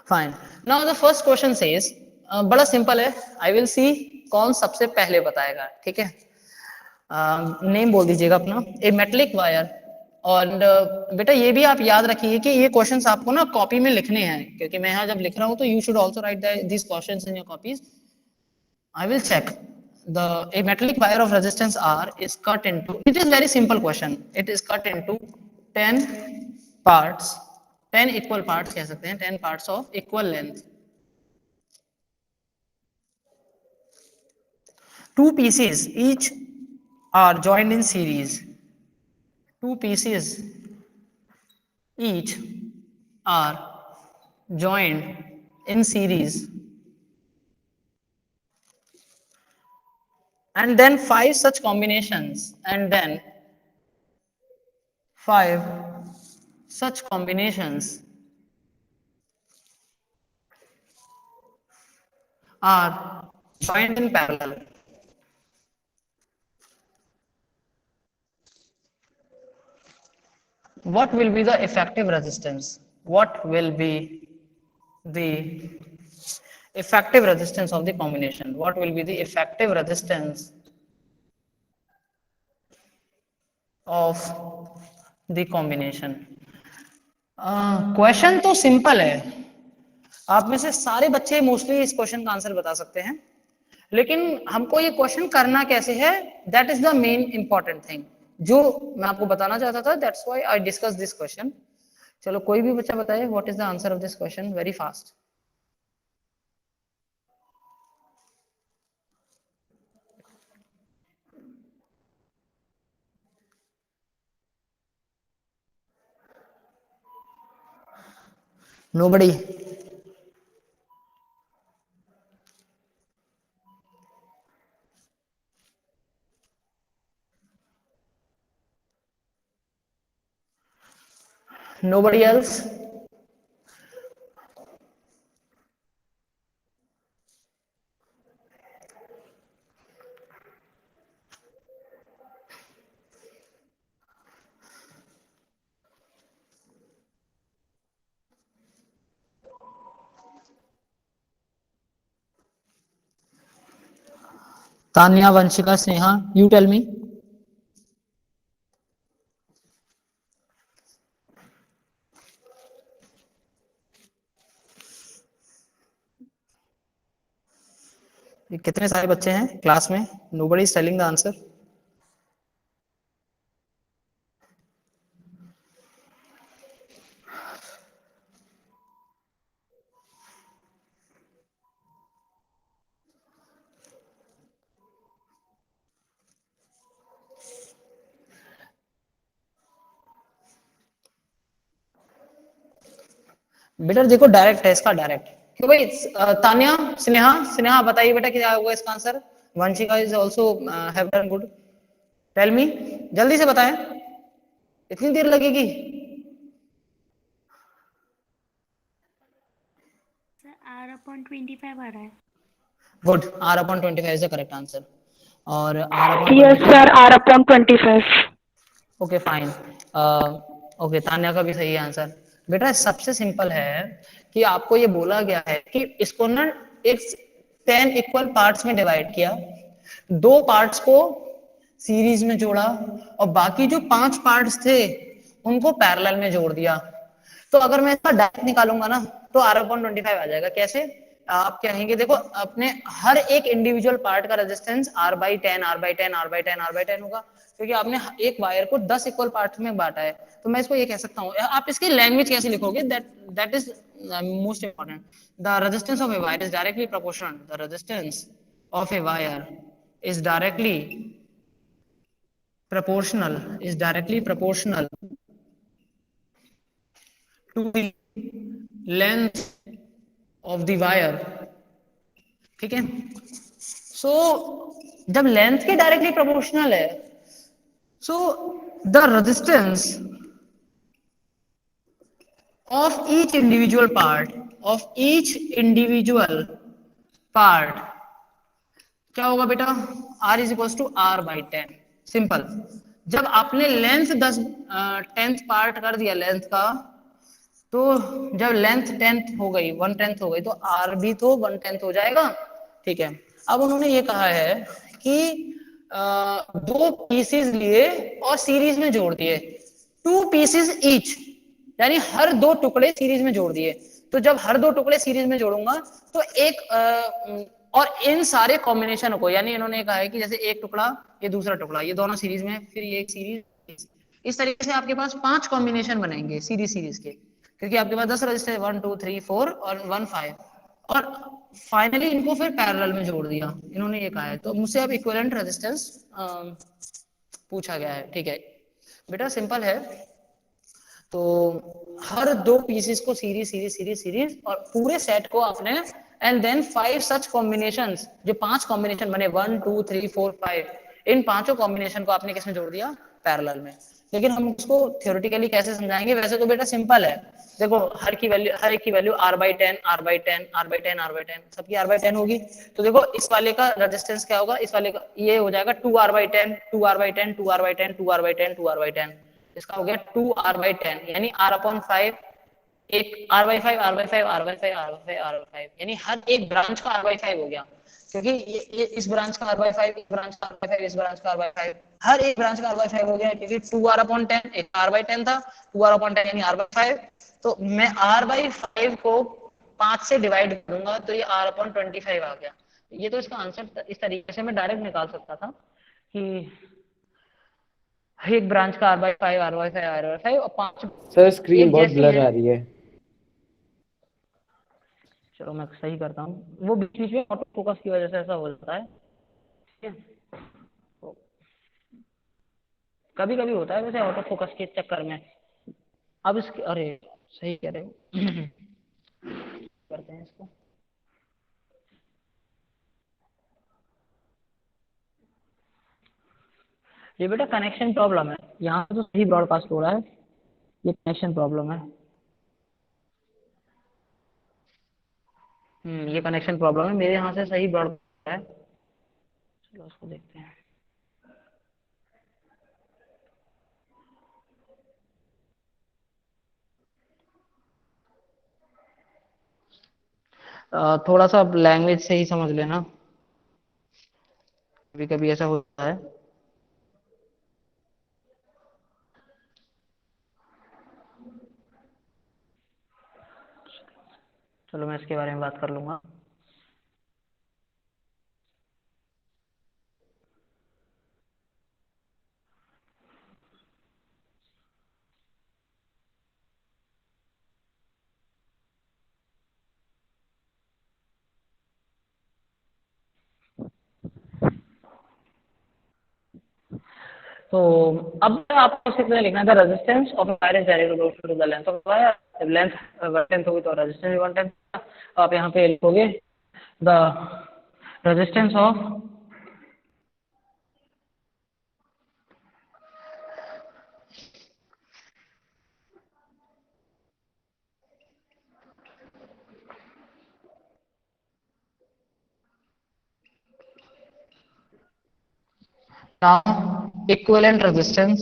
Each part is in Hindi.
Fine. Now the first question says, बड़ा सिंपल है. आई विल सी कौन सबसे पहले बताएगा. ठीक है, नेम बोल दीजिएगा अपना. ए मेटलिक वायर. और बेटा ये भी आप याद रखिए कि ये क्वेश्चंस आपको ना कॉपी में लिखने हैं, क्योंकि मैं यहाँ जब लिख रहा हूँ तो you should also right this questions in your copies. I will check. A metallic wire of resistance R is cut into. It is very simple question. It is cut into 10 parts, 10 equal parts कह सकते हैं, 10 parts of equal length. Two pieces each are joined in series. Two pieces each are joined in series. And then five such combinations. And then five such combinations are joined in parallel. What will be the effective resistance? What will be the effective resistance of the combination? What will be the effective resistance of the combination? Question तो सिंपल है. आप में से सारे बच्चे मोस्टली इस क्वेश्चन का आंसर बता सकते हैं, लेकिन हमको ये क्वेश्चन करना कैसे है, that is the main important thing जो मैं आपको बताना चाहता था. That's why I discuss this question. चलो कोई भी बच्चा बताए what is the answer of this question very fast. Nobody. Nobody else. Tanya, Vanshika, Sneha, you tell me. ये कितने सारे बच्चे हैं क्लास में? Nobody is telling the answer. बेटा देखो डायरेक्ट है इसका, डायरेक्ट. क्यों भाई? तान्या, स्नेहा, स्नेहा बताइए बेटा क्या होगा इसका answer. Vanshika is also have done good. Tell me, जल्दी से बताएं, इतनी देर लगेगी? R upon 25 आ रहा है. Good, R upon 25 is the correct answer. और R upon Yes sir, R upon 25. Okay fine. Okay, Tanya का भी सही आंसर. बेटा सबसे सिंपल है कि आपको ये बोला गया है कि इसको ना एक 10 इक्वल पार्ट्स में डिवाइड किया, दो पार्ट्स को सीरीज में जोड़ा और बाकी जो 5 पार्ट्स थे उनको पैरेलल में जोड़ दिया. तो अगर मैं इसका डायरेक्ट निकालूंगा ना तो R upon 25 आ जाएगा. कैसे? आप कहेंगे देखो अपने हर एक इंडिविजुअल पार्ट का resistance R/10 R/10 R/10 R/10 होगा, क्योंकि आपने एक वायर को 10 इक्वल पार्ट में बांटा है. तो मैं इसको ये कह सकता हूँ. आप इसकी लैंग्वेज कैसे लिखोगे, that is most important. The resistance of a wire is directly proportional. The resistance of a wire is directly proportional to the length of the wire. ठीक है. सो जब लेंथ के डायरेक्टली प्रोपोर्शनल है, so the resistance of each individual part क्या होगा बेटा? R is equal to R/10. Simple. जब आपने लेंथ 10th पार्ट कर दिया लेंथ का, तो जब लेंथ 10th हो गई, 1/10 हो गई, तो आर भी तो 1/10 हो जाएगा। ठीक है, अब उन्होंने ये कहा है कि दो पीसेस लिए और सीरीज में जोड़ दिए, 2 pieces ईच, यानी हर दो टुकड़े सीरीज में जोड़ दिए। तो जब हर दो टुकड़े सीरीज में जोड़ूंगा तो एक और इन सारे कॉम्बिनेशन को, यानी इन्होंने कहा है कि जैसे एक टुकड़ा, ये दूसरा टुकड़ा, ये दोनों सीरीज में, फिर ये एक सीरीज, इस तरीके से आपके पास 5 कॉम्बिनेशन बनेंगे सीरीज सीरीज के, क्योंकि आपके पास 10 रजिस्टर, 1 2 3 4 और 1 5, और फाइनली इनको फिर पैरेलल में जोड़ दिया, इन्होंने ये कहा है। तो मुझसे अब इक्विवेलेंट रेजिस्टेंस पूछा गया है। ठीक है बेटा, सिंपल है। तो हर दो पीसेस को सीरीज सीरीज सीरीज सीरीज और पूरे सेट को आपने, एंड देन 5 सच कॉम्बिनेशंस, जो 5 कॉम्बिनेशन बने 1 2 3 4 5, इन पांचों कॉम्बिनेशन को आपने किसमें जोड़ दिया, पैरेलल में। लेकिन हम उसको थ्योरेटिकली कैसे समझाएंगे, वैसे तो बेटा सिंपल है। देखो हर की वैल्यू, हर एक की value r/10 r/10 r/10 r/10, सबकी r/10 होगी। तो देखो इस वाले का रेजिस्टेंस क्या होगा, इस वाले का ये हो जाएगा 2r/10 2r/10 2r/10 2r/10 2r/10, इसका हो गया 2r/10, यानी r/5, एक r/5 r/5 r/5 r/5 r/5, यानी हर एक ब्रांच का r/5 हो गया, क्योंकि ये इस ब्रांच का r/5, इस ब्रांच का r/5, इस ब्रांच का r/5, हर एक ब्रांच का r/5 हो गया, क्योंकि 2r/10 एक r/10 था, 2r/10 यानी r/5। तो मैं r/5 को 5 से डिवाइड करूंगा तो ये r/25 आ गया। ये तो इसका आंसर इस तरीके से मैं डायरेक्ट निकाल सकता था कि एक ब्रांच का r/5 r/5 r/5 और 5, सर स्क्रीन एक बहुत जैसी ब्लर हैं। आ रही है। चलो मैं सही करता हूँ, वो बीच बीच में ऑटो फोकस की वजह से ऐसा हो जाता है। ठीक है, कभी कभी होता है वैसे ऑटो फोकस के चक्कर में। अब इसके, अरे सही कह रहे हो करते हैं इसको। ये बेटा कनेक्शन प्रॉब्लम है, यहाँ पे तो सही ब्रॉडकास्ट हो रहा है, ये कनेक्शन प्रॉब्लम है। ये कनेक्शन प्रॉब्लम है, मेरे यहाँ से सही ब्रॉडकास्ट है। चलो उसको देखते हैं। थोड़ा सा लैंग्वेज से ही समझ लेना, कभी कभी ऐसा होता है। चलो मैं इसके बारे में बात कर लूंगा। तो अब आपको सीखना लिखना था, resistance of wire is direct to the length of wire, जब लेंथ 1/10 होगी तो रेजिस्टेंस भी 1/10। आप यहाँ पे लिखोगे the resistance of now equivalent resistance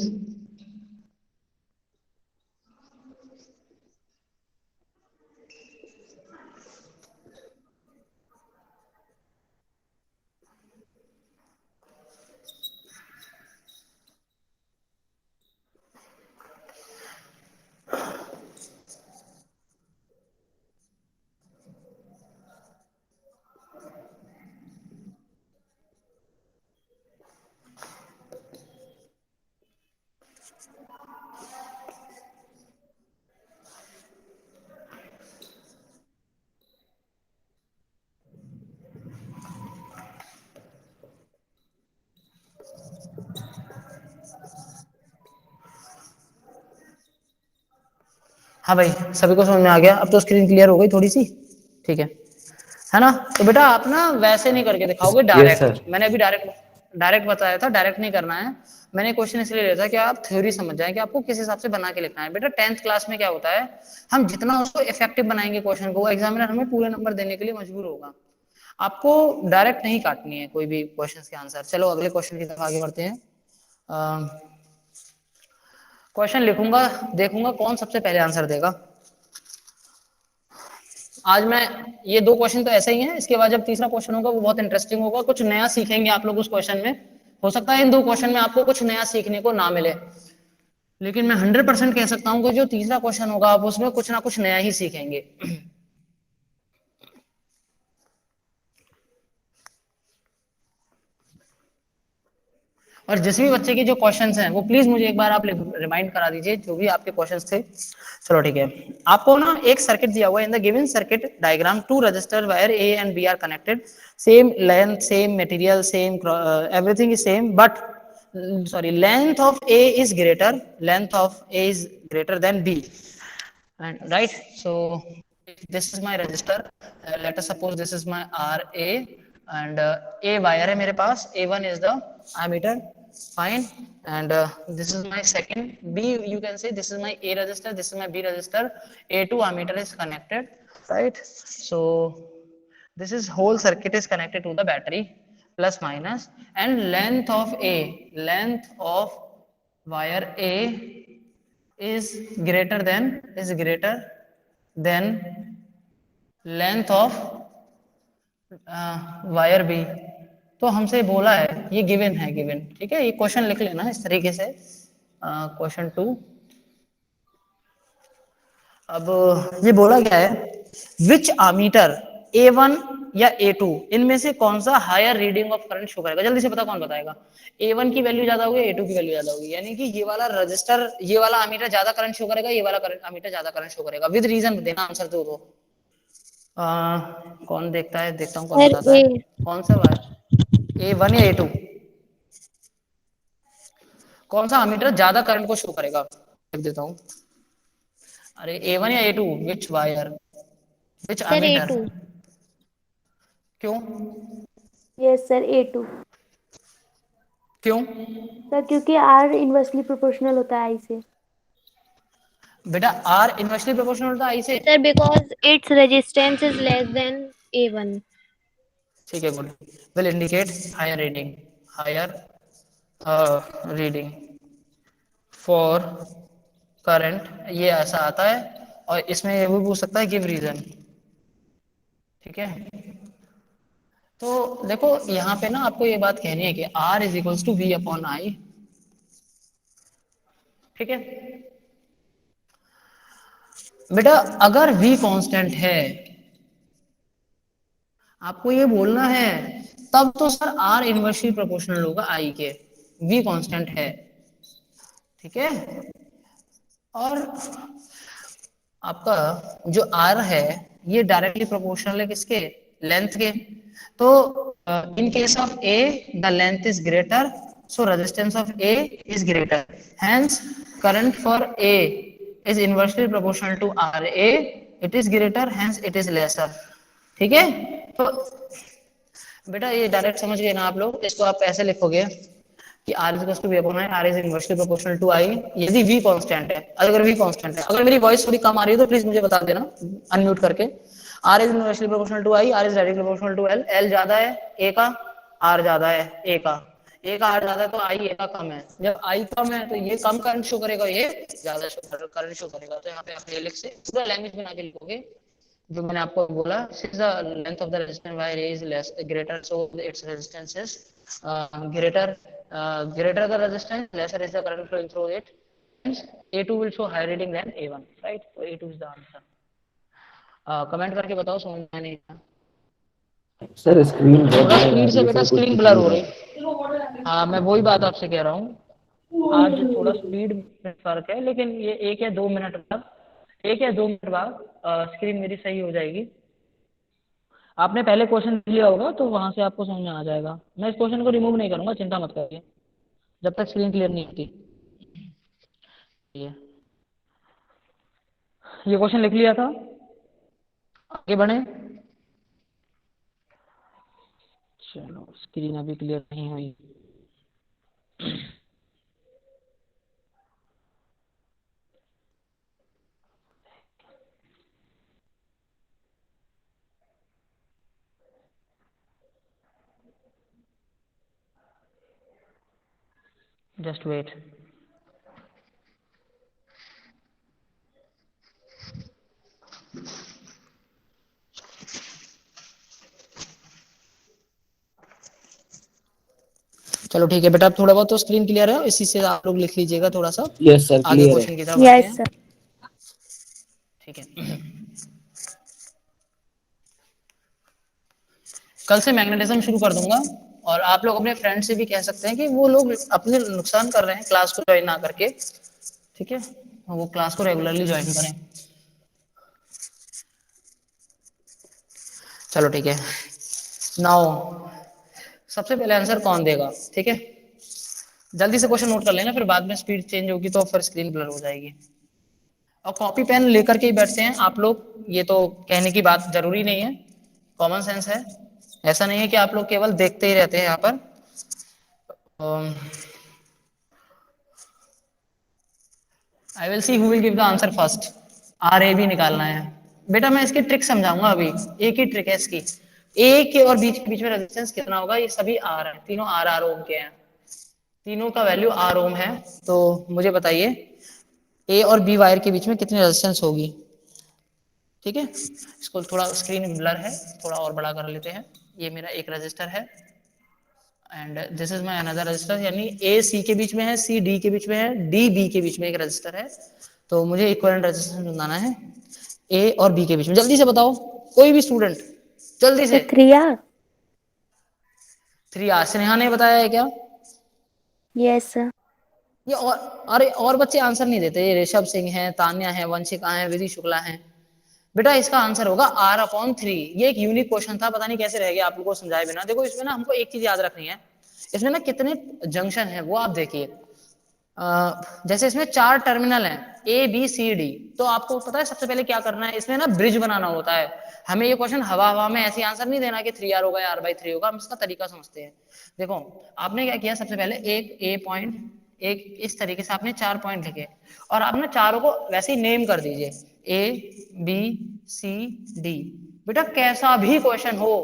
हाँ भाई, सभी को समझ में आ गया, अब तो स्क्रीन क्लियर हो गई थोड़ी सी। ठीक है ना। तो बेटा आप ना वैसे नहीं करके दिखाओगे यस डायरेक्ट, सर। मैंने अभी डायरेक्ट डायरेक्ट बताया था, डायरेक्ट नहीं करना है। मैंने क्वेश्चन इसलिए लिया था कि आप थ्योरी समझ जाए कि आपको किस हिसाब से बना के लिखना है। बेटा 10th क्लास में क्या होता है, हम जितना उसको इफेक्टिव बनाएंगे क्वेश्चन को, एग्जामिनर हमें पूरे नंबर देने के लिए मजबूर होगा। आपको डायरेक्ट नहीं काटनी है कोई भी क्वेश्चन के आंसर। चलो अगले क्वेश्चन की तरफ आगे बढ़ते हैं। क्वेश्चन लिखूंगा, देखूंगा कौन सबसे पहले आंसर देगा। आज मैं ये 2 क्वेश्चन तो ऐसे ही हैं, इसके बाद जब तीसरा क्वेश्चन होगा वो बहुत इंटरेस्टिंग होगा, कुछ नया सीखेंगे आप लोग उस क्वेश्चन में। हो सकता है इन 2 क्वेश्चन में आपको कुछ नया सीखने को ना मिले, लेकिन मैं 100% कह सकता हूँ कि जो तीसरा क्वेश्चन होगा आप उसमें कुछ ना कुछ नया ही सीखेंगे। और जिस भी बच्चे के जो क्वेश्चंस हैं वो प्लीज मुझे एक बार आप रिमाइंड करा दीजिए, जो भी आपके क्वेश्चंस थे। चलो ठीक है, आपको ना एक सर्किट दिया हुआ है, in the given circuit diagram 2 resistor wire A and B are connected, same length, same material, same everything is same, but sorry, length of A is greater, length of A is greater than B, and right. So this is my resistor, let us suppose this is my RA, and A wire है मेरे पास, A1 is the ammeter, fine, and this is my second B, you can say this is my A resistor, this is my B resistor, A2 ammeter is connected, right. So this is whole circuit is connected to the battery, plus minus, and length of wire A is greater than length of wire B. तो हमसे बोला है, ये गिवन है, गिवन, ठीक है, ये क्वेश्चन लिख लेना इस तरीके से, क्वेश्चन 2। अब ये बोला गया है, विच आमीटर A1 या A2 इनमें से कौन सा higher reading of current show करेगा, जल्दी से पता कौन बताएगा। A1 की वैल्यू ज्यादा होगी, A2 की वैल्यू ज्यादा होगी, यानी कि ये वाला रजिस्टर, ये वाला आमीटर ज्यादा करंट शो करेगा, ये वाला करंट आमीटर ज्यादा करंट शो करेगा, विद रीजन देना आंसर दो। कौन देखता है, देखता हूँ कौन सर बताता ए। है, कौन सा वायर, A1 या A2, कौन सा अमीटर ज्यादा करंट को शो करेगा, लिख देता हूँ। अरे A1 या A2, which wire, which sir A ammeter, two. क्यों, यस सर ए टू। क्यों सर क्योंकि आर इनवर्सली प्रोपोर्शनल होता है आई से। बेटा, आर इनवर्सली प्रोपोर्शनल होता है आई से, sir because its resistance is less than A1। ठीक है, good, will indicate higher reading, higher reading for current, ये ऐसा आता है, और इसमें ये भी पूछ सकता है गिव रीजन, ठीक है। तो देखो यहाँ पे ना आपको ये बात कहनी है कि R is equals to V upon I, ठीक है बेटा। अगर V कांस्टेंट है, आपको ये बोलना है, तब तो सर R इनवर्सली प्रोपोर्शनल होगा I के, V कांस्टेंट है, ठीक है। और आपका जो R है ये डायरेक्टली प्रोपोर्शनल है किसके, लेंथ के। तो in case of A the length is greater, so resistance of A is greater, hence current for A is inversely proportional to RA, it is greater, hence it is lesser, ठीक है। तो बेटा ये डायरेक्ट समझ गए ना आप लोग, इसको आप ऐसे लिखोगे कि R is to V upon I, R is inversely proportional to I, यदि वी कांस्टेंट है, अगर वी कांस्टेंट है, अगर मेरी वॉइस थोड़ी कम आ रही है तो प्लीज मुझे बता देना अनम्यूट करके। R is inversely proportional to I, R is directly proportional to L, L ज्यादा है ए का, आर ज्यादा है ए का, ए का आर ज्यादा है तो आई ए का कम है, जब आई कम है तो ये कम करंट शो करेगा, ये ज्यादा करंट शो करेगा। तो यहाँ पे आप लिख से पूरा लैंग्वेज बना के लिखोगे जो मैंने आपको बोला, since the length of the resistance wire is less greater, so its resistance is greater, greater the resistance, lesser is the current flowing through it, hence A2 will show higher reading than A1, right? So A2 is the answer. Comment करके बताओ समझ में नहीं आया। सर स्क्रीन बहुत थोड़ा ब्लर आ स्पीड रही से है बेटा, सर, कुछ स्क्रीन दिख ब्लर नहीं हो रहा। रही। हाँ मैं वही बात आपसे कह रहा हूँ, आज थोड़ा स्पीड में फर्क है, लेकिन ये 1 या 2 मिनट बाद, 1 या 2 मिनट बाद स्क्रीन मेरी सही हो जाएगी। आपने पहले क्वेश्चन लिया होगा तो वहां से आपको समझ में आ जाएगा, मैं इस क्वेश्चन को रिमूव नहीं करूंगा, चिंता मत करिए, जब तक स्क्रीन क्लियर नहीं होती। ये क्वेश्चन लिख लिया था, आगे बढ़े। चलो स्क्रीन अभी क्लियर नहीं हुई, जस्ट वेट। चलो ठीक है बेटा, अब थोड़ा बहुत तो स्क्रीन क्लियर है, इसी से आप लोग लिख लीजिएगा थोड़ा सा, यस सर, आगे क्लियर है। क्वेश्चन की तरफ बढ़ते Yes, हैं। sir. ठीक है। कल से मैग्नेटिज्म शुरू कर दूंगा, और आप लोग अपने फ्रेंड से भी कह सकते हैं कि वो लोग अपने नुकसान कर रहे हैं क्लास को ज्वाइन ना करके, ठीक है, वो क्लास को रेगुलरली ज्वाइन करें। चलो ठीक है, नाउ सबसे पहले आंसर कौन देगा, ठीक है, जल्दी से क्वेश्चन नोट कर लेना, फिर बाद में स्पीड चेंज होगी तो फिर स्क्रीन ब्लर हो जाएगी। और कॉपी पेन लेकर के ही बैठते हैं आप लोग, ये तो कहने की बात जरूरी नहीं है, कॉमन सेंस है, ऐसा नहीं है कि आप लोग केवल देखते ही रहते हैं यहाँ पर। I will see who will give the answer first. R A भी निकालना है बेटा, मैं इसकी ट्रिक समझाऊंगा अभी, एक ही ट्रिक है इसकी। ए के और बी के बीच में रेजिस्टेंस कितना होगा, ये सभी आर है, तीनों आर आर ओम के हैं, तीनों का वैल्यू आर ओम है, तो मुझे बताइए ए और बी वायर के बीच में कितनी रेजिस्टेंस होगी, ठीक है। इसको थोड़ा स्क्रीन ब्लर है, थोड़ा और बड़ा कर लेते हैं, ये मेरा एक रजिस्टर है, and this is my another register, यानी ए सी के बीच में है, सी डी के बीच में है, डी बी के बीच में एक रजिस्टर है, तो मुझे इक्विवेलेंट रेजिस्टेंस बनाना है ए और बी के बीच में। जल्दी से बताओ कोई भी स्टूडेंट, जल्दी So से। 3R? 3 आर, स्नेहा ने बताया है क्या? Yes, sir. ये और, अरे और बच्चे आंसर नहीं देते, ये ऋषभ सिंह है, तान्या है, वंशिका है, विधि शुक्ला है। बेटा इसका आंसर होगा आर अपॉन 3। ये एक यूनिक क्वेश्चन था, पता नहीं कैसे रह गया आप लोगों को समझाए बिना। देखो इसमें ना हमको एक चीज याद रखनी है, इसमें ना कितने जंक्शन है वो आप देखिए। जैसे इसमें 4 टर्मिनल हैं, ए बी सी डी, तो आपको पता है सबसे पहले क्या करना है, इसमें ना ब्रिज बनाना होता है। हमें ये क्वेश्चन हवा हवा में ऐसे आंसर नहीं देना कि 3R होगा या R/3 होगा, हम इसका तरीका समझते हैं। देखो आपने क्या किया, सबसे पहले एक ए पॉइंट, एक इस तरीके से आपने 4 पॉइंट लिखे, और आपने चारों को वैसे ही नेम कर दीजिए, ए बी सी डी। बेटा कैसा भी क्वेश्चन हो,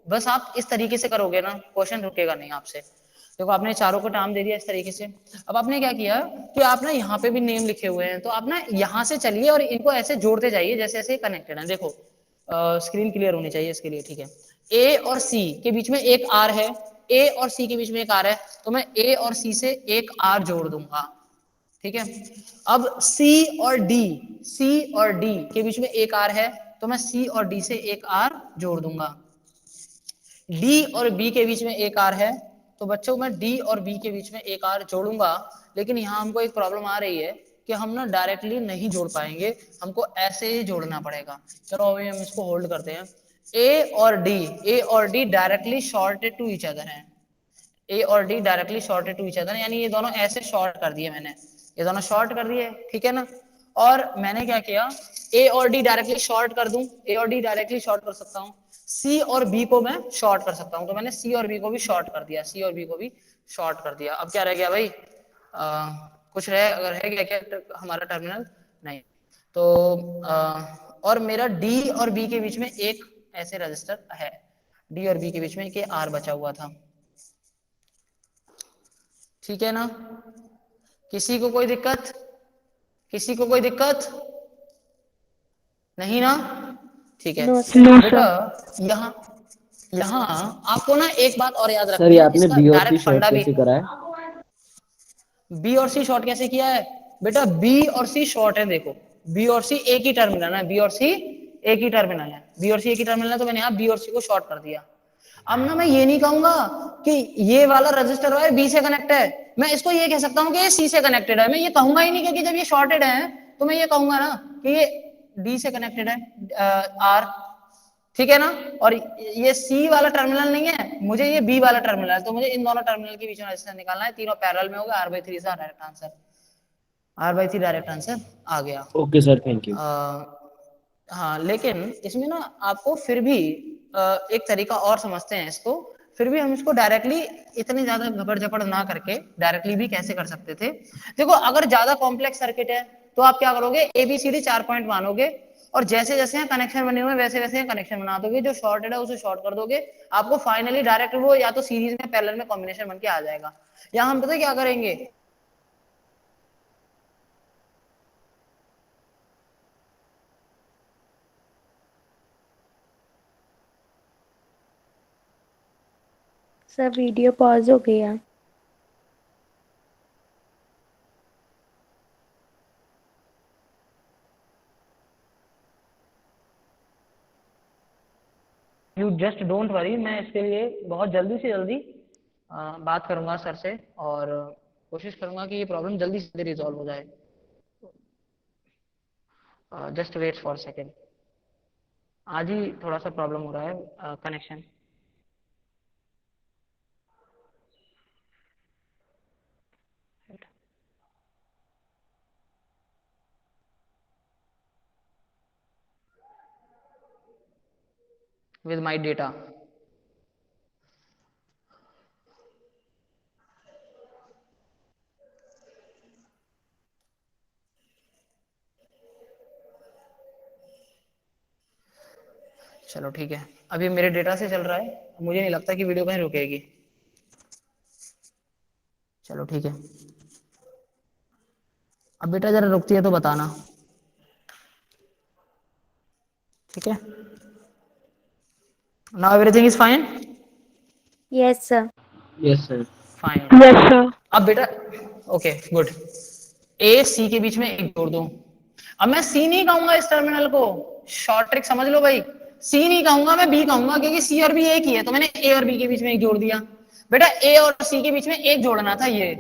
बस आप इस तरीके से करोगे ना, क्वेश्चन रुकेगा नहीं आपसे। देखो आपने चारों को नाम दे दिया इस तरीके से। अब आपने क्या किया कि आप ना यहाँ पे भी नेम लिखे हुए हैं, तो आप ना यहाँ से चलिए और इनको ऐसे जोड़ते जाइए जैसे ऐसे कनेक्टेड है। देखो स्क्रीन क्लियर होनी चाहिए इसके लिए, ठीक है। ए और सी के बीच में एक आर है, ए और सी के बीच में एक आर है, तो मैं ए और सी से एक आर जोड़ दूंगा, ठीक है। अब सी और डी के बीच में एक आर है, तो मैं सी और डी से एक आर जोड़ दूंगा। डी और बी के बीच में एक आर है, तो बच्चों मैं डी और बी के बीच में एक आर जोड़ूंगा, लेकिन यहाँ हमको एक प्रॉब्लम आ रही है कि हम ना डायरेक्टली नहीं जोड़ पाएंगे, हमको ऐसे ही जोड़ना पड़ेगा। चलो अभी हम इसको होल्ड करते हैं। ए और D directly shorted to each other है, ए और D directly shorted to each other, यानी ये दोनों ऐसे शॉर्ट कर दिए मैंने, ये दोनों शॉर्ट कर दिए, ठीक है ना। और मैंने क्या किया, ए और डी डायरेक्टली शॉर्ट कर दूं, ए और डी डायरेक्टली शॉर्ट कर सकता हूं, सी और बी को मैं शॉर्ट कर सकता हूं, तो मैंने सी और बी को भी शॉर्ट कर दिया, सी और बी को भी शॉर्ट कर दिया। अब क्या रह गया भाई, कुछ रह अगर है क्या हमारा टर्मिनल, नहीं तो और मेरा डी और बी के बीच में एक ऐसे रजिस्टर है, डी और बी के बीच में एक आर बचा हुआ था, ठीक है ना। किसी को कोई दिक्कत, किसी को कोई दिक्कत नहीं ना, ठीक है। No, sir. बेटा यहाँ यहाँ आपको ना एक बात और याद सर रखनी ये है, आपने इसका बी और सी डायरेक्ट शॉर्ट फंडा भी। कैसे करा है? बी और सी शॉर्ट कैसे किया है बेटा, बी और सी शॉर्ट है, देखो बी और सी एक ही टर्मिनल है, बी और सी एक ही टर्मिनल है, बी और सी एक ही टर्मिनल है, तो मैंने यहाँ बी और सी को शॉर्ट कर दिया। अब ना मैं ये नहीं कहूंगा कि ये वाला रजिस्टर है बी से कनेक्ट है, मैं इसको ये कह सकता हूँ कि ये सी से कनेक्टेड है, मैं ये कहूंगा ही नहीं, क्योंकि जब ये शॉर्टेड है तो मैं ये कहूंगा ना कि ये डी से कनेक्टेड है, आर, ठीक है ना। और ये सी वाला टर्मिनल नहीं है, मुझे ये बी वाला टर्मिनल है, तो मुझे इन दोनों टर्मिनल के बीच में रेजिस्टेंस निकालना है, तीनों पैरेलल में होगा, R/3 इसका direct answer, R/3 direct answer आ गया। Okay sir, thank you. हाँ लेकिन इसमें ना आपको फिर भी एक तरीका और समझते हैं इसको, फिर भी हम इसको डायरेक्टली इतनी ज्यादा घबड़ झपड़ ना करके डायरेक्टली भी कैसे कर सकते थे। देखो अगर ज्यादा कॉम्प्लेक्स सर्किट है तो आप क्या करोगे, ABCD 4 पॉइंट मानोगे, और जैसे जैसे यहाँ कनेक्शन बने हुए वैसे वैसे कनेक्शन बना दोगे, जो शॉर्टेड है उसे शॉर्ट कर दोगे, आपको फाइनली डायरेक्ट वो या तो सीरीज में पैरेलल में कॉम्बिनेशन बन के आ जाएगा। यहाँ हम पता है क्या करेंगे, सर वीडियो पॉज हो गया। यू जस्ट डोंट वरी, मैं इसके लिए बहुत जल्दी से जल्दी बात करूंगा सर से और कोशिश करूंगा कि ये प्रॉब्लम जल्दी से रिजॉल्व हो जाए। Just wait for second. आज ही थोड़ा सा प्रॉब्लम हो रहा है कनेक्शन। with my data। चलो ठीक है, अभी मेरे डेटा से चल रहा है, मुझे नहीं लगता कि वीडियो कहीं रुकेगी। चलो ठीक है, अब बेटा जरा रुकती है तो बताना, ठीक है। Now everything is fine. Yes, sir. Yes, sir. Fine. Yes, sir. अब बेटा ओके गुड, ए सी के बीच में एक जोड़ दो। अब मैं सी नहीं कहूंगा इस टर्मिनल को, शॉर्ट ट्रिक समझ लो भाई, सी नहीं कहूंगा, मैं बी कहूंगा, क्योंकि सी और बी एक ही है, तो मैंने ए और बी के बीच में एक जोड़ दिया। बेटा ए और सी के बीच में एक जोड़ना था ये,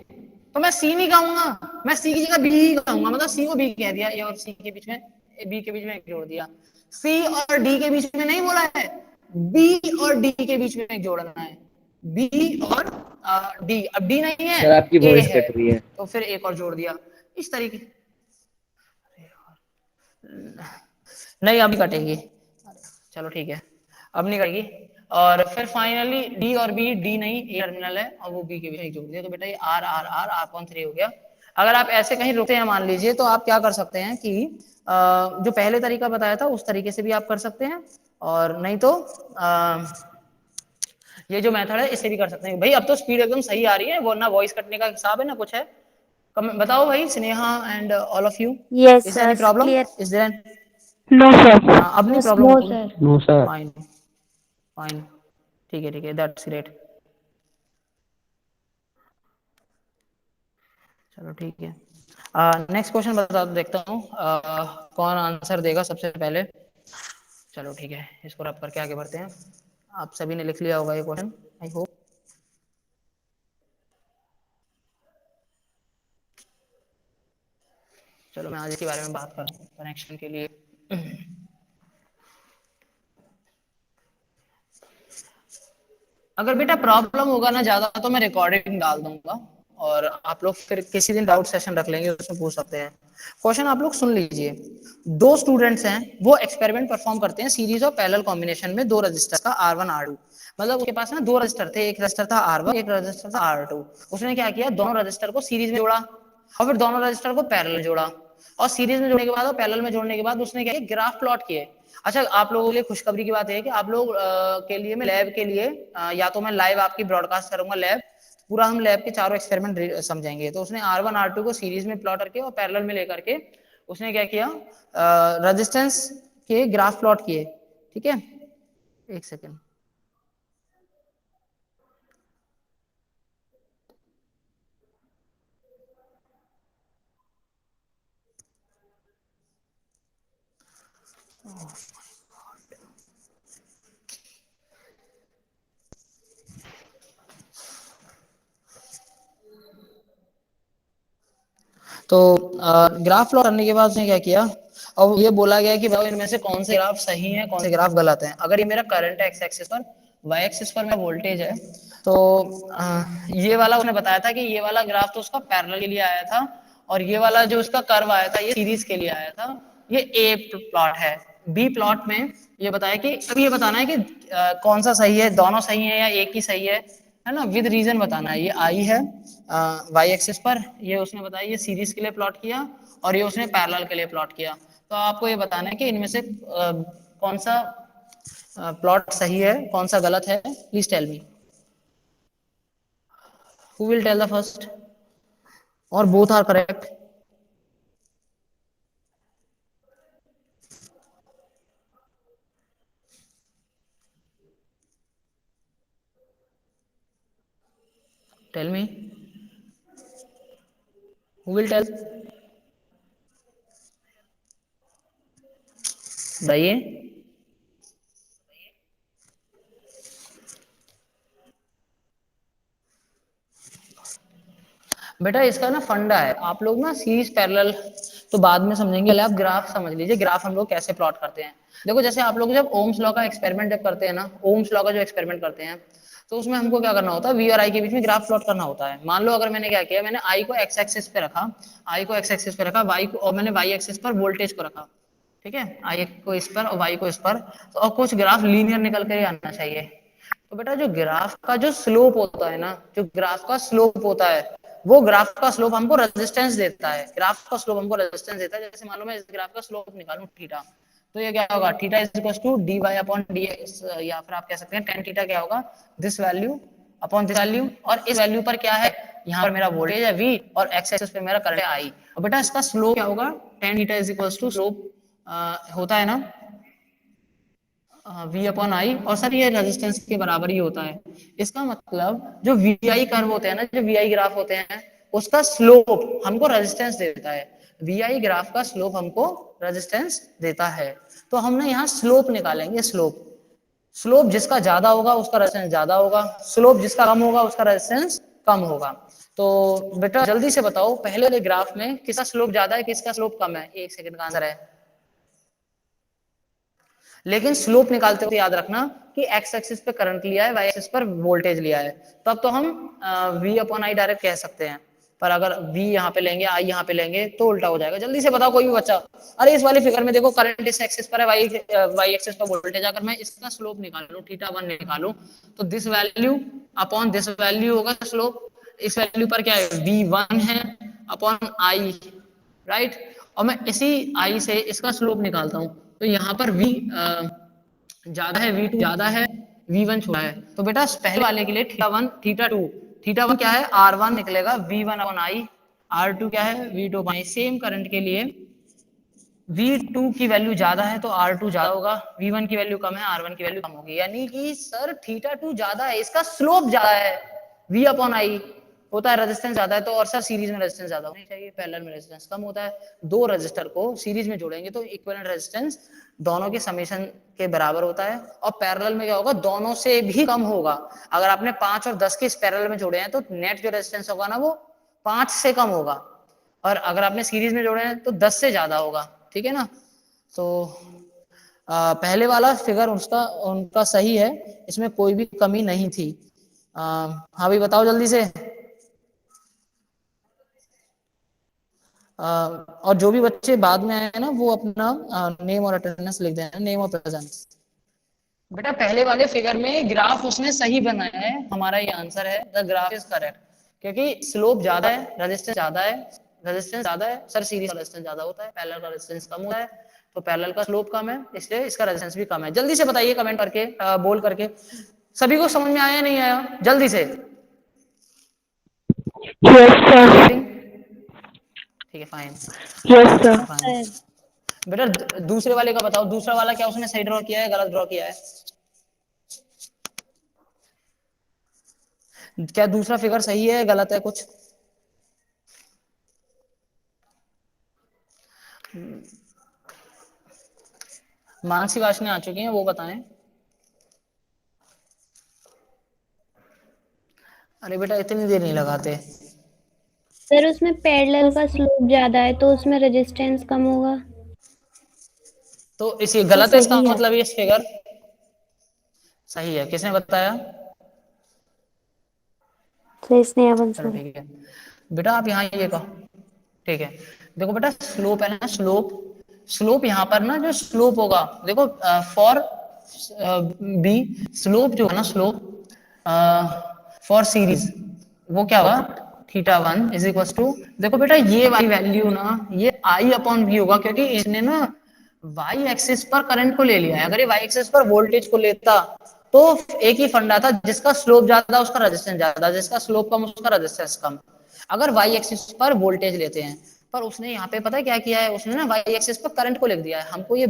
तो मैं सी नहीं कहूंगा, मैं सी की जगह बी ही कहूंगा, मतलब सी को बी कह दिया, ए और सी के बीच में, बी के बीच में एक जोड़ दिया। सी और डी के बीच में नहीं बोला है, बी और डी के बीच में एक जोड़ना है, बी और डी। अब डी नहीं है, सर आपकी ए वॉइस है, कट रही है। तो फिर एक और जोड़ दिया इस तरीके। नहीं अभी कटेगी, चलो ठीक है, अब नहीं कटेगी। और फिर फाइनली डी और बी, डी नहीं ए टर्मिनल है और वो बी के बीच में जोड़ दिया, तो बेटा ये आर आर आर आर कौन 3 हो गया। अगर आप ऐसे कहीं रुकते हैं मान लीजिए, तो आप क्या कर सकते हैं कि जो पहले तरीका बताया था उस तरीके से भी आप कर सकते हैं, और नहीं तो ये जो मेथड है इससे भी कर सकते हैं। भाई अब तो स्पीड एकदम सही आ रही है, वो ना वॉइस कटने का हिसाब है ना कुछ है। बताओ भाई Sneha and all of you, Yes, is sir. Any problem, Clear. Is there? No, sir. हाँ अब नहीं प्रॉब्लम No, होगी। sir. No sir. Fine fine, ठीक है, दैट्स ग्रेट। चलो ठीक है, नेक्स्ट क्वेश्चन बता दो, देखता हूँ कौन आंसर देगा सबसे पहले। चलो ठीक है, इसको रब करके आगे बढ़ते हैं। आप सभी ने लिख लिया होगा ये क्वेश्चन, आई होप। चलो मैं आज इसके बारे में बात करता हूँ कनेक्शन के लिए। अगर बेटा प्रॉब्लम होगा ना ज्यादा, तो मैं रिकॉर्डिंग डाल दूंगा और आप लोग फिर किसी दिन डाउट सेशन रख लेंगे, उसमें पूछ सकते हैं। क्वेश्चन आप लोग सुन लीजिए। दो स्टूडेंट्स हैं, वो एक्सपेरिमेंट परफॉर्म करते हैं सीरीज ऑफ पैरेलल कॉम्बिनेशन में दो रजिस्टर का R1 R2। मतलब उसके पास ना दो रजिस्टर थे, एक रजिस्टर था R1, एक रजिस्टर था R2। उसने क्या किया, दोनों रजिस्टर को सीरीज में जोड़ा और फिर दोनों रजिस्टर को पैरेलल जोड़ा, और सीरीज में जोड़ने के बाद और पैरेलल में जोड़ने के बाद उसने क्या किया, ग्राफ प्लॉट किए। अच्छा आप लोगों के लिए खुशखबरी की बात है कि आप लोग के लिए मैं लैब के लिए या तो मैं लाइव आपकी ब्रॉडकास्ट करूंगा लैब, पूरा हम लैब के चारों एक्सपेरिमेंट समझेंगे। तो उसने R1 R2 को सीरीज में प्लॉट करके और पैरेलल में लेकर के उसने क्या किया, रेजिस्टेंस के ग्राफ प्लॉट किए। ठीक है, एक सेकेंड। तो ग्राफ प्लॉट करने के बाद उसने क्या किया, और ये बोला गया कि भाई इनमें से कौन से ग्राफ सही हैं, कौन से ग्राफ गलत हैं। अगर ये मेरा करंट है एक्स एक्सिस पर, वाई एक्सिस पर मेरा वोल्टेज है, तो ये वाला उसने बताया था कि ये वाला ग्राफ तो उसका पैरेलल के लिए आया था, और ये वाला जो उसका कर्व आया था ये सीरीज के लिए आया था। ये ए प्लॉट है। बी प्लॉट में ये बताया कि अब ये बताना है कि कौन सा सही है, दोनों सही है या एक ही सही है ना, विद रीजन बताना है। ये आई है वाई एक्सिस पर, ये उसने बताया ये सीरीज के लिए प्लॉट किया, और ये उसने पैरेलल के लिए प्लॉट किया। तो आपको ये बताना है कि इनमें से कौन सा प्लॉट सही है, कौन सा गलत है। Please tell me, who will tell the first, और both are correct. Tell me, who will tell, बताइए। बेटा इसका ना फंडा है, आप लोग ना सीरीज पैरेलल तो बाद में समझेंगे, आप ग्राफ समझ लीजिए, ग्राफ हम लोग कैसे प्लॉट करते हैं। देखो जैसे आप लोग जब ओम्स लॉ का एक्सपेरिमेंट जब करते हैं ना, ओम्स लॉ का जो एक्सपेरिमेंट करते हैं, तो उसमें हमको क्या करना होता है, वी और आई के बीच में ग्राफ प्लॉट करना होता है। मान लो अगर मैंने क्या किया, मैंने आई को एक्स एक्सिस पे रखा, आई को एक्स एक्सिस पे रखा, वाई को, और मैंने वाई एक्सिस पर वोल्टेज को रखा, ठीक है, आई को इस पर और वाई को इस पर, तो और कुछ ग्राफ लीनियर निकल के आना चाहिए। तो बेटा जो ग्राफ का जो स्लोप होता है ना, जो ग्राफ का स्लोप होता है, वो ग्राफ का स्लोप हमको रेजिस्टेंस देता है, ग्राफ का स्लोप हमको रेजिस्टेंस देता है। जैसे मान लो मैं इस ग्राफ का स्लोप निकालूं थीटा, तो ये क्या होगा, theta is equal to D Y upon D X, या फिर आप कह सकते हैं टेन थीटा क्या होगा, this value upon this value, और इस वैल्यू पर क्या है, यहाँ पर मेरा वोल्टेज है V और एक्स एक्सिस पे मेरा करंट है I। और बेटा इसका स्लोप क्या होगा, tan theta is equal to slope होता है ना V अपॉन आई, और सर ये रेजिस्टेंस के बराबर ही होता है। इसका मतलब जो वी आई कर्व होते हैं ना, जो वी आई ग्राफ होते हैं, उसका स्लोप हमको रेजिस्टेंस देता है, वी आई ग्राफ का स्लोप हमको रेजिस्टेंस देता है। तो हम ना यहाँ स्लोप निकालेंगे, स्लोप, स्लोप जिसका ज्यादा होगा उसका रेजिस्टेंस ज्यादा होगा, स्लोप जिसका कम होगा उसका रेजिस्टेंस कम होगा। तो बेटा जल्दी से बताओ, पहले वाले ग्राफ में किसका स्लोप ज्यादा है, किसका स्लोप कम है, एक सेकंड का आंसर है। लेकिन स्लोप निकालते हुए याद रखना कि एक्स एक्सिस पे करंट लिया है, वाई एक्सिस पर वोल्टेज लिया है, तब तो हम वी अपॉन आई डायरेक्ट कह सकते हैं। पर अगर v यहाँ पे लेंगे, i यहाँ पे लेंगे, तो उल्टा हो जाएगा। जल्दी से बताओ कोई भी बच्चा। अरे इस वाली फिगर में देखो, करंट इस एक्सिस पर है, वाई एक्सिस पर वोल्टेज। अगर मैं इसका स्लोप निकालूं, थीटा वन निकालूं, तो this value upon this value होगा स्लोप। इस वैल्यू पर क्या है, v1 है अपॉन i, राइट। और मैं इसी i से इसका स्लोप निकालता हूं, तो यहाँ पर v ज्यादा है, v2 ज्यादा है, v1 छोटा है। तो बेटा पहले वाले के लिए theta one theta two, theta one क्या है, r1 निकलेगा v1 अपॉन i, r2 क्या है, v2 upon i। Same current के लिए v2 की वैल्यू ज्यादा है तो r2 ज्यादा होगा, v1 की वैल्यू कम है, r1 की वैल्यू कम होगी। यानी कि सर थीटा टू ज्यादा है, इसका स्लोप ज्यादा है, v अपॉन i होता है, रेजिस्टेंस ज्यादा है तो। और सर सीरीज में रेजिस्टेंस ज्यादा होनी चाहिए, पैरेलल में रेजिस्टेंस कम होता है। दो रेजिस्टर को सीरीज में जोड़ेंगे तो इक्विवेलेंट रेजिस्टेंस दोनों के समेशन के बराबर होता है, और पैरेलल में क्या होगा, दोनों से भी कम होगा। अगर आपने 5 और 10 के इस पैरेलल में जोड़े हैं तो नेट जो रेजिस्टेंस होगा ना, वो 5 से कम होगा, और अगर आपने सीरीज में जोड़े हैं तो 10 से ज्यादा होगा, ठीक है ना। तो पहले वाला फिगर उसका उनका सही है, इसमें कोई भी कमी नहीं थी। हाँ भाई बताओ जल्दी से। और जो भी बच्चे बाद में आए ना, वो अपना नेम और अटेंडेंस लिख देना, नेम और प्रेजेंस। बेटा पहले वाले फिगर में ग्राफ उसने सही बनाया है, हमारा ये आंसर है, द ग्राफ इज करेक्ट, क्योंकि स्लोप ज्यादा है, रेजिस्टेंस ज्यादा है, रेजिस्टेंस ज्यादा है सर, सीरीज का रेजिस्टेंस ज्यादा होता है, पैरेलल का रेजिस्टेंस कम होता है, तो पैरेलल का स्लोप कम है, इसलिए इसका रेजिस्टेंस भी कम है। जल्दी से बताइए कमेंट करके, बोल करके, सभी को समझ में आया नहीं आया, जल्दी से। Yes, sir. ठीक है फाइन, Yes, sir. फाइन। बेटा दूसरे वाले का बताओ, दूसरा वाला क्या उसने सही ड्रॉ किया है, गलत ड्रॉ किया है? क्या दूसरा फिगर सही है, गलत है कुछ? मानसी वाशने आ चुकी हैं, वो बताएं। अरे बेटा इतनी देर नहीं लगाते। सर उसमें पैरेलल का स्लोप ज्यादा है तो उसमें रेजिस्टेंस कम होगा। तो इसी गलत है इसका सही है। मतलब, ये फिगर सही है, किसने बताया? सर स्नेहा चलो सर। ठीक है बेटा, आप यहाँ ये कहो, ठीक है। देखो बेटा स्लोप है ना, स्लोप, स्लोप यहाँ पर ना जो स्लोप होगा, देखो फॉर बी, स्लोप जो है ना, स्लोप फॉर सीरीज, वो क्या होगा, theta one is equal to, देखो बेटा ये वाली वैल्यू ना, ये आई अपॉन वी होगा, क्योंकि इसने ना वाई एक्सिस पर करंट को ले लिया है। अगर ये वाई एक्सिस पर वोल्टेज को लेता तो एक ही फंडा था, जिसका स्लोप ज्यादा उसका रेजिस्टेंस ज्यादा, जिसका स्लोप कम उसका रेजिस्टेंस कम। अगर वाई एक्सिस पर वोल्टेज लेते हैं, पर उसने यहाँ पे पता है क्या किया है, उसने ना वाई एक्सिस पर करंट को लिख दिया है। हमको ये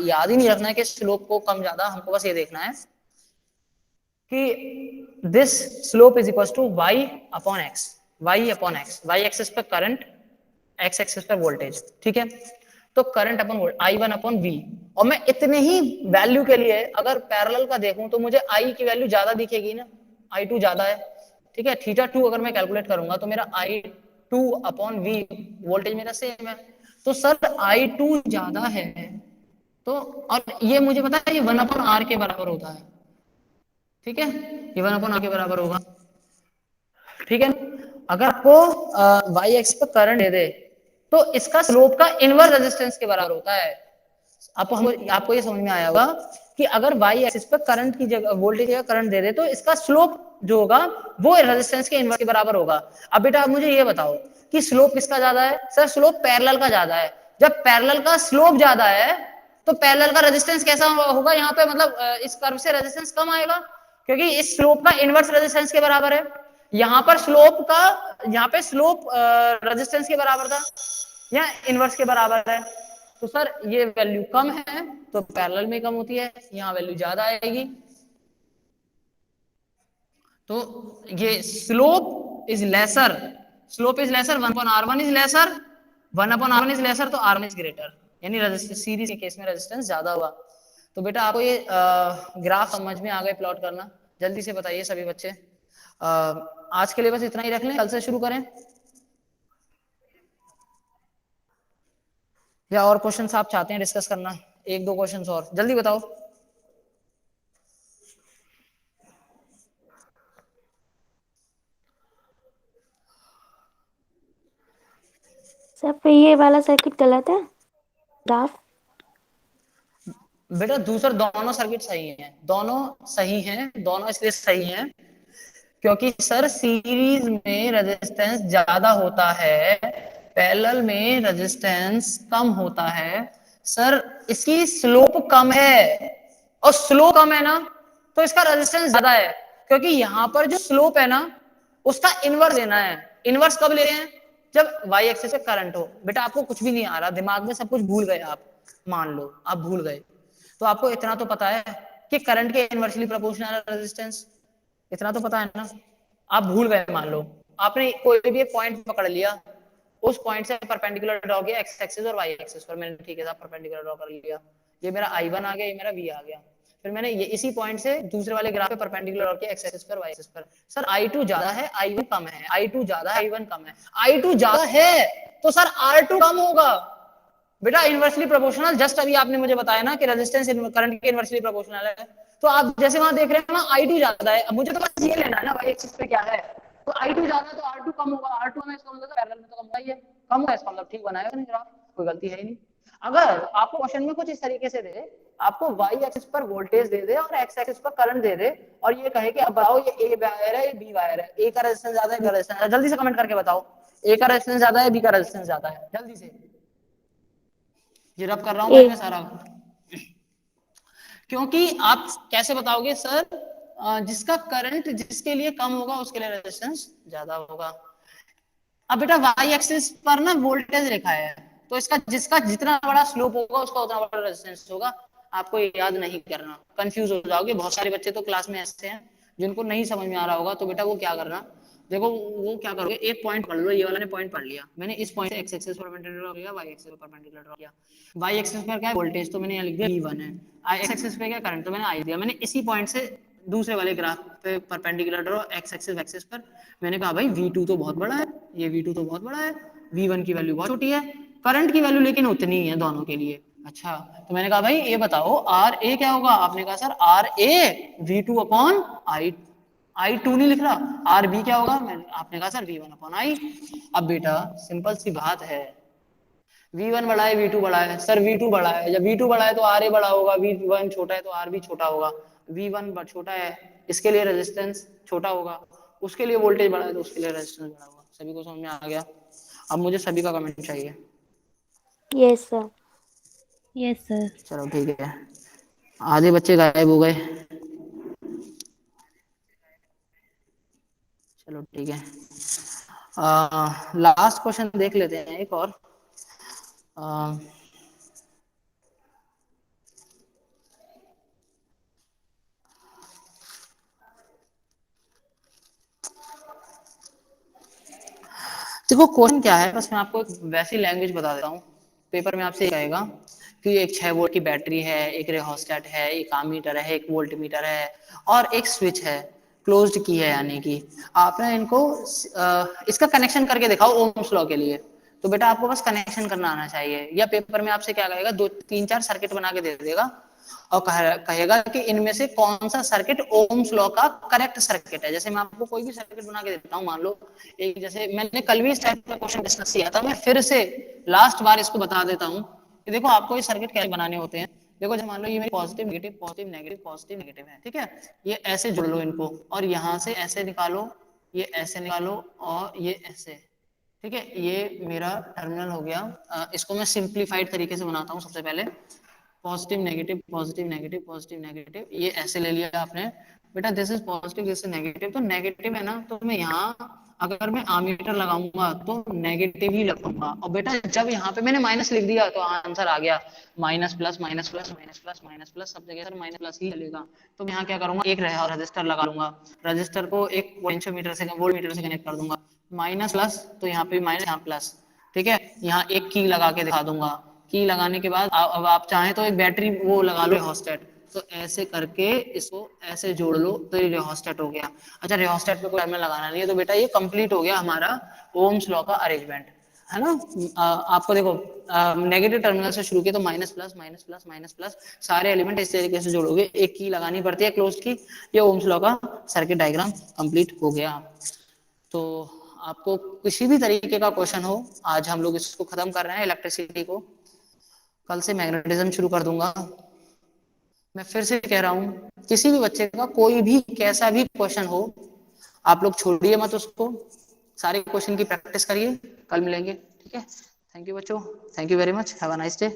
याद ही नहीं रखना है कि स्लोप को कम ज्यादा, हमको बस ये देखना है कि this slope is equal to Y upon X, Y upon X, Y axis पर करंट, एक्स एक्सिस पर वोल्टेज, ठीक है। तो current upon I one upon V, और मैं इतने ही वैल्यू के लिए अगर पैरेलल का देखूं तो मुझे आई की वैल्यू ज्यादा दिखेगी ना, आई टू ज्यादा है, ठीक है। थीटा टू अगर मैं कैलकुलेट करूंगा तो मेरा आई 2/V, वोल्टेज मेरा सेम है। तो सर I2 ज्यादा है, तो और ये मुझे पता है ये 1/R के बराबर होता है, ठीक है, ये 1/R के बराबर होगा, ठीक है। अगर आपको वाई एक्स पर करंट दे दे तो इसका स्लोप का इनवर्स रेजिस्टेंस के बराबर होता है। आपको ये समझ में आया होगा कि अगर वाई एक्सिस पर करंट की जगह वोल्टेज की जगह करंट दे दे तो इसका स्लोप जो होगा वो रेजिस्टेंस के इनवर्स के बराबर होगा। अब बेटा आप मुझे ये बताओ कि स्लोप किसका ज्यादा है? सर स्लोप पैरेलल का ज्यादा है। जब पैरेलल का स्लोप ज्यादा है तो पैरेलल का रेजिस्टेंस कैसा होगा यहाँ पे, मतलब इस कर्व से रेजिस्टेंस कम आएगा क्योंकि इस स्लोप का इनवर्स रेजिस्टेंस के बराबर है। यहाँ पे स्लोप रेजिस्टेंस के बराबर था, यहाँ इनवर्स के बराबर है। तो सर ये वैल्यू कम है तो पैरेलल में कम होती है, यहाँ वैल्यू ज्यादा आएगी। तो ये slope is lesser 1/R1 is lesser 1/R1 is lesser, तो R1 इज ग्रेटर, यानी रेजिस्टेंस सीरीज के केस में रेजिस्टेंस ज्यादा हुआ। तो बेटा आपको ये ग्राफ समझ में आ गए प्लॉट करना? जल्दी से बताइए सभी बच्चे। आज के लिए बस इतना ही रख लें, कल से शुरू करें या और क्वेश्चंस आप चाहते हैं डिस्कस करना? 1-2 क्वेश्चंस और जल्दी बताओ। सर फिर ये वाला सर्किट गलत है ग्राफ? बेटा दूसरा दोनों सर्किट सही हैं, दोनों इसलिए सही हैं क्योंकि सर सीरीज में रेजिस्टेंस ज्यादा होता है, पैरेलल में रेजिस्टेंस कम होता है। सर इसकी स्लोप कम है और स्लोप कम है ना तो इसका रेजिस्टेंस ज्यादा है, क्योंकि यहाँ पर जो स्लोप है ना उसका इनवर्स लेना है। इनवर्स कब ले रहे हैं? जब वाई एक्सिस पे करंट हो। बेटा आपको कुछ भी नहीं आ रहा दिमाग में, सब कुछ भूल गए आप, मान लो आप भूल गए, तो आपको इतना तो पता है कि करंट के इनवर्सली प्रोपोर्शनल रेजिस्टेंस, इतना तो पता है ना। आप भूल गए, मान लो आपने कोई भी एक पॉइंट पकड़ लिया, उस पॉइंट से परपेंडिकुलर ड्रॉ किया एक्स एक्सिस और वाई एक्सिस पर, मैंने ठीक है साहब परपेंडिकुलर ड्रॉ कर लिया, ये मेरा I1 आ गया, ये मेरा V आ गया। फिर मैंने ये इसी पॉइंट से दूसरे वाले ग्राफ पे परपेंडिकुलर ड्रॉ किया एक्स एक्सिस पर वाई एक्सिस पर। सर I2 ज्यादा है I1 कम है, I2 ज्यादा है I1 कम है, I2 ज्यादा है तो सर R2 कम होगा। बेटा इनवर्सली प्रोपोर्शनल, जस्ट अभी आपने मुझे बताया ना कि रेजिस्टेंस करंट के इनवर्सली प्रोपोर्शनल है, तो आप जैसे वहां देख रहे हैं ना I2 ज्यादा है, अब मुझे तो बस ये लेना है ना वाई एक्सिस पे क्या है, तो I2 ज्यादा है तो R2 कम होगा, R2 में इसका मतलब पैरेलल में तो कम होगा, ये कम होगा, इसका मतलब ठीक बनाया नहीं ग्राफ, कोई गलती है ही नहीं। अगर आपको क्वेश्चन में कुछ इस तरीके से दे, आपको वाई एक्सिस पर वोल्टेज दे दे और एक्स एक्सिस पर करंट दे दे और ये कहे कि अब बताओ ये ए वायर है ये बी वायर है, ए का रेजिस्टेंस ज्यादा है बी का रेजिस्टेंस, जल्दी से कमेंट करके बताओ ए का रेजिस्टेंस ज्यादा है बी का रेजिस्टेंस ज्यादा है, जल्दी से। ये रब कर रहा हूं मैं सारा, क्योंकि आप कैसे बताओगे सर, जिसका करंट जिसके लिए कम होगा उसके लिए रेजिस्टेंस ज्यादा होगा। अब बेटा वाई एक्सिस पर ना वोल्टेज लिखा है, तो इसका जिसका जितना बड़ा स्लोप होगा उसका उतना बड़ा रेजिस्टेंस होगा। आपको याद नहीं करना, कंफ्यूज हो जाओगे। बहुत सारे बच्चे तो क्लास में ऐसे हैं जिनको नहीं समझ में आ रहा होगा, तो बेटा वो क्या करना, देखो वो क्या करोगे, एक पॉइंट पढ़ लो, ये वाला ने पॉइंट पढ़ लिया, मैंने इस पॉइंट से एक्स एक्सिस पर परपेंडिकुलर ड्रॉ किया, वाई एक्सिस पर परपेंडिकुलर ड्रॉ किया। वाई एक्सिस पर क्या है वोल्टेज, तो मैंने यहाँ लिख दिया V1 है, एक्स एक्सिस पे क्या करंट, तो मैंने I दिया। मैंने इसी पॉइंट से दूसरे वाले ग्राफ पे परपेंडिकुलर ड्रॉ एक्स एक्सिस पर, मैंने कहा भाई V2 तो बहुत बड़ा है, ये V2 तो बहुत बड़ा है, V1 की वैल्यू बहुत छोटी है, करंट की वैल्यू लेकिन उतनी ही है दोनों के लिए। अच्छा, तो मैंने कहा भाई ये बताओ RA क्या होगा, आपने कहा सर RA V2/I, I2 नहीं लिख रहा, RB क्या होगा, आपने कहा सर V1/I। अब बेटा सिंपल सी बात है, V1 बड़ा है V2 बड़ा है, सर V2 बड़ा है, जब V2 बड़ा है तो RA बड़ा होगा, V1 छोटा है तो RB छोटा होगा, V1 छोटा है इसके लिए रेजिस्टेंस छोटा होगा, उसके लिए वोल्टेज बड़ा है तो उसके लिए रेजिस्टेंस बड़ा होगा। सभी को समझ में आ गया? अब मुझे सभी का कमेंट चाहिए। Yes sir. Yes sir. चलो ठीक है, आधे बच्चे गायब हो गए, चलो ठीक है। लास्ट क्वेश्चन देख लेते हैं एक और। देखो क्वेश्चन क्या है, बस मैं आपको एक वैसी लैंग्वेज बता देता हूँ। पेपर में आपसे कहेगा कि एक 6 वोल्ट की बैटरी है, एक रेहोस्टेट है, एक आमीटर है, एक वोल्ट मीटर है और एक स्विच है। क्लोज्ड की है, यानी कि आपने इनको इसका कनेक्शन करके दिखाओ ओम्स लॉ के लिए। तो बेटा आपको बस कनेक्शन करना आना चाहिए, या पेपर में आपसे क्या कहेगा, 2 3 4 सर्किट बना के दे देगा और कहेगा कि इनमें से कौन सा सर्किट ओम्स लॉ का करेक्ट सर्किट है। जैसे मैं आपको कोई भी सर्किट बना के देता हूँ, मान लो एक, जैसे मैंने कल भी इस टाइप का क्वेश्चन डिस्कस किया था, मैं फिर से लास्ट बार इसको बता देता हूँ कि देखो आपको ये सर्किट कैसे बनाने होते हैं। देखो जब मान लो ये मेरी positive negative positive negative positive negative है, ठीक है, ये ऐसे जोड़ लो इनको, और यहाँ से ऐसे निकालो, ये ऐसे निकालो, और ये ऐसे, ठीक है, ये मेरा टर्मिनल हो गया। इसको मैं सिंप्लीफाइड तरीके से बनाता हूँ। सबसे पहले positive negative positive negative positive negative, ये ऐसे ले लिया आपने बेटा, this is positive this is negative, तो नेगेटिव है ना, तो मैं यहाँ अगर मैं आमीटर लगाऊंगा तो नेगेटिव ही लगाऊंगा। और बेटा जब यहाँ पे मैंने माइनस लिख दिया तो आंसर आ गया minus plus minus plus minus plus minus plus, सब जगह सर माइनस प्लस ही चलेगा। तो मैं यहाँ क्या करूंगा, एक रजिस्टर लगा लूंगा, रजिस्टर को एक पोटेंशियोमीटर से वोल्ट मीटर से कनेक्ट कर दूंगा, माइनस प्लस तो यहाँ पे माइनस, यहाँ प्लस, ठीक है, यहाँ एक की लगा के दिखा दूंगा। की लगाने के बाद अब आप चाहें तो एक बैटरी वो लगा लो रियोस्टेट, तो ऐसे करके इसको ऐसे जोड़ लो तो ये रियोस्टेट हो गया। अच्छा रियोस्टेट पे कोई टर्मिनल लगाना नहीं है, तो बेटा ये कंप्लीट हो गया हमारा ओम्स लॉ का अरेंजमेंट, है ना। आपको देखो नेगेटिव टर्मिनल से शुरू किया तो minus plus minus plus minus plus, सारे एलिमेंट इस तरीके से जोड़ोगे, एक की लगानी पड़ती है क्लोज की, ये ओम्स लॉ का सर्किट डायग्राम कंप्लीट हो गया। तो आपको किसी भी तरीके का क्वेश्चन हो, आज हम लोग इसको खत्म कर रहे हैं इलेक्ट्रिसिटी को, कल से मैग्नेटिज्म शुरू कर दूंगा। मैं फिर से कह रहा हूँ, किसी भी बच्चे का कोई भी कैसा भी क्वेश्चन हो, आप लोग छोड़िए मत उसको, सारे क्वेश्चन की प्रैक्टिस करिए, कल मिलेंगे, ठीक है। थैंक यू बच्चों, thank you very much, have a nice day.